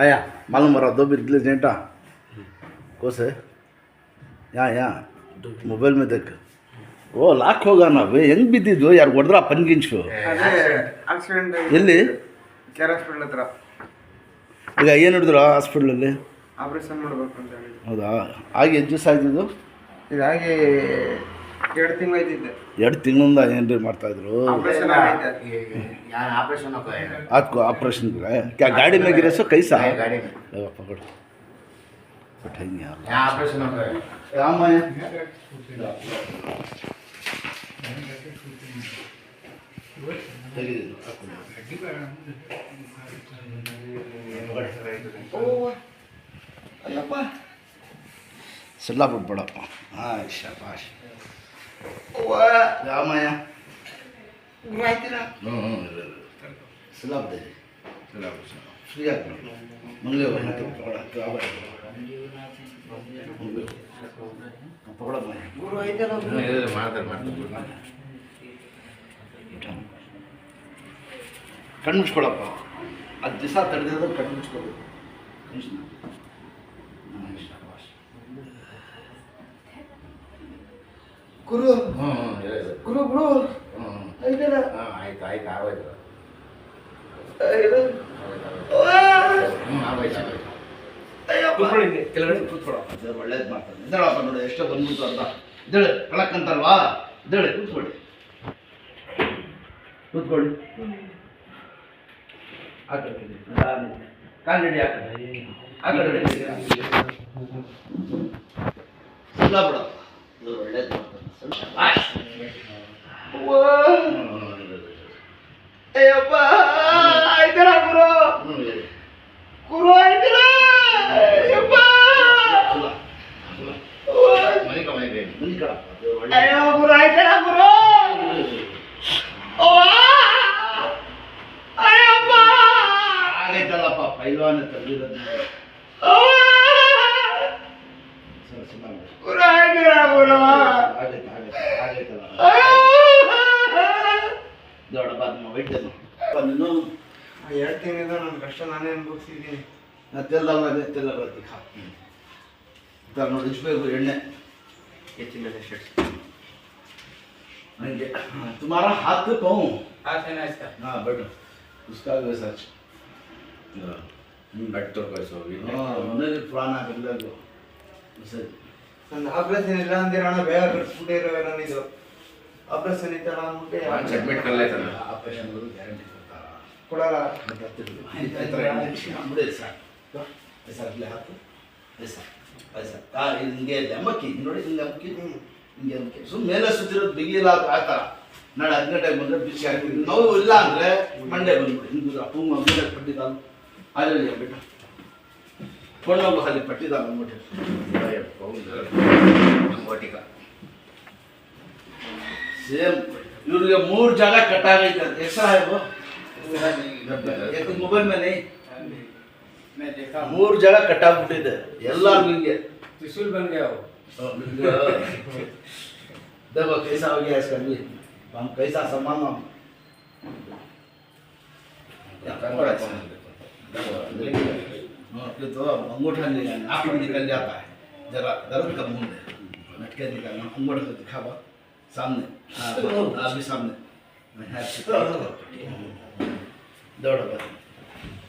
आया मालूम रहा दो बिरले जेंटा कोसे यहाँ मोबाइल में देख ओ लाख होगा ना वे ಹೆಂಗ್ ಬಿದ್ದಿದ್ವು ಯಾರು ಹೊಡೆದ್ರ ಪನ್ಗಿಂಚು ಆಕ್ಸಿಡೆಂಟ್ ಎಲ್ಲಿ ಕೇರ್ ಹಾಸ್ಪಿಟಲ್ ಹತ್ರ ಈಗ ಏನು ಹಿಡಿದ್ರು ಹಾಸ್ಪಿಟ್ಲಲ್ಲಿ ಆಪರೇಷನ್ ಮಾಡಬೇಕು ಅಂತ ಹೇಳಿ. ಹೌದಾ ಆಗಿ ಎಷ್ಟು ದಿವಸ ಆಯ್ತಿದ್ದು ಇದಾಗಿ 2 ತಿಂಗಳಾಯ್ತಿದ್ದೆ. 2 ತಿಂಗಳಿಂದ ಏನ್ರಿ ಮಾಡ್ತಾಯಿದ್ರು ಆಪರೇಷನ್ ಆಗೈತೆ. आपको ऑपरेशन करा है क्या गाड़ी में गिरे सो कैसा गाड़ी में पकड़ बैठाएंगे आप यहाँ ऑपरेशन होता है राम आया सल्ला बहुत बड़ा हाँ शाबाश राम आया सलाब दे फ्री आगे मंगले पकड़ा पकड़ा ಕಣ್ಣು ಮುಚ್ಕೊಳಪ್ಪ ಅದು ದಿವಸ ತಡೆದಿರೋದು ಕಣ್ಣು ಮುಚ್ಕೋಬೇಕು ಗುರು ಗುರು ಗುರು ಆಯ್ತು ಆಯ್ತು ಆಗೋಯ್ತು ಒಳ್ಳೇದು ಮಾಡ್ತಾರೆ ಇದ್ದಾಳಪ್ಪ ನೋಡಿ ಎಷ್ಟೋ ಬಂದ್ಬಿಟ್ಟು ಅಂತ ಇದ್ದಾಳೆ ಕಳಕ್ಕಂತಲ್ವಾ ಇದ್ದಾಳೆ ಕೂತ್ಕೊಳ್ಳಿ ಕೂತ್ಕೊಳ್ಳಿ ಆ ಕಡೆ ಕಾಲು ನಡಿ ಆ ಕಡೆ ಸಲ್ಲ ಬಿಡಪ್ಪ ಇದು ಒಳ್ಳೇದು ಮಾಡ್ತಾರೆ ಅಯ್ಯಪ್ಪ ಆಯ್ತಲ್ಲ ಗುರು ಗುರು ಆಯ್ತಲ್ಲ ಅಯ್ಯಪ್ಪ ಅಯ್ಯೋ ಗುರು ಆಯ್ತಲ್ಲ ಗುರು ಅಯ್ಯಪ್ಪ ಆಗೈತಲ್ಲಪ್ಪ ಪೈಲ್ವಾನ ತಂದಿರೋದು ಗುರು ಆಯ್ತಲ್ಲ ಗುರು ಆಗೈತಲ್ಲ ದೊಡ್ಡ ಬಾದ್ಮ ವೈದ್ಯನು ನೀನು 2 ತಿಂಗಳಿಂದ ನನ್ನ ಕಷ್ಟ ನಾನೇ ಅನುಭವಿಸಿದ್ದೀನಿ. ತೆಲ್ಲ ಬರ್ತಿ ಖಾ ನೋಡಿ ಇಷ್ಟಬೇಕು ಎಣ್ಣೆ ಹೆಚ್ಚಿನ ನನಗೆ तुम्हारा हाथ पे पाऊँ हाथ है ना इसका हाँ बट उसका भी सच बट तो कैसे होगी उन्हें पुराना कर ले तो ನನ್ನ ಆಪರೇಷನ್ ಇಲ್ಲ ಅಂದಿರೋಣ ಬೇಗ ಕಟ್ಸ್ಬಿಟ್ಟಿರೋ ನಾನಿದು ಆಪರೇಷನ್ ಇತ್ತಲ್ಲ ಅಂದ್ಬಿಟ್ಟು ಅಡ್ಮಿಟ್ कर लेता ना ऑपरेशन ಗ್ಯಾರಂಟಿ ಕೊಡ್ತಾರಾ ಕೊಡಲ್ಲ. ಬಿಡಿ ಸರ್ ऐसा अगले हाथ ऐसा ऐसा ಹಿಂಗೆ ಅಮ್ಮಕ್ಕಿ ನೋಡಿ ಹಿಂಗೆ ಅಮ್ಮಕ್ಕಿ ಹಿಂಗೆ ಅಮ್ಮಕ್ಕಿ ಸುಮ್ಮನೆ ಮೇಲೆ ಸುತ್ತಿರೋದು ಬಿಗಿಲ್ಲ ಆಗ್ತಾರ ನಾಳೆ 10 ಗಂಟೆಗೆ ಬಂದರೆ ಬಿಸಿ ಹಾಕಿದ್ವಿ ನೋವು ಇಲ್ಲ ಅಂದರೆ ಮಂಡೆ ಬಂದ್ಬಿಡಿ ಹಿಂಗೆ ಅಪ್ಪು ಮಮ್ಮಿ ಪಟ್ಟಿದ್ದಾನು ಅಲ್ಲಿ ಬಿಟ್ಟು ಕೊಂಡೋಗು ಅಲ್ಲಿ ಪಟ್ಟಿದ್ದಾನು ಅಂದ್ಬಿಟ್ಟು ಸೇಮ್ ಇವ್ರಿಗೆ 3 ಜಾಗ ಕಟ್ಟಾಗೈತೆ ಹೆಸರು ಮೊಬೈಲ್ ಮೇಲೆ 3 ಜಾಗ ಕಟ್ಟಾಗ್ಬಿಟ್ಟಿದೆ ಎಲ್ಲರಿಗೂ ಹಿಂಗೆ त्रिशूल बन गया वो देखो कैसा हो गया इसका भी हम कैसा सम्मान हम तो अंगूठा नाक में निकल जाता है जरा दर्द कम होने लटके निकालना अंगूठा को दिखावा सामने अभी सामने दौड़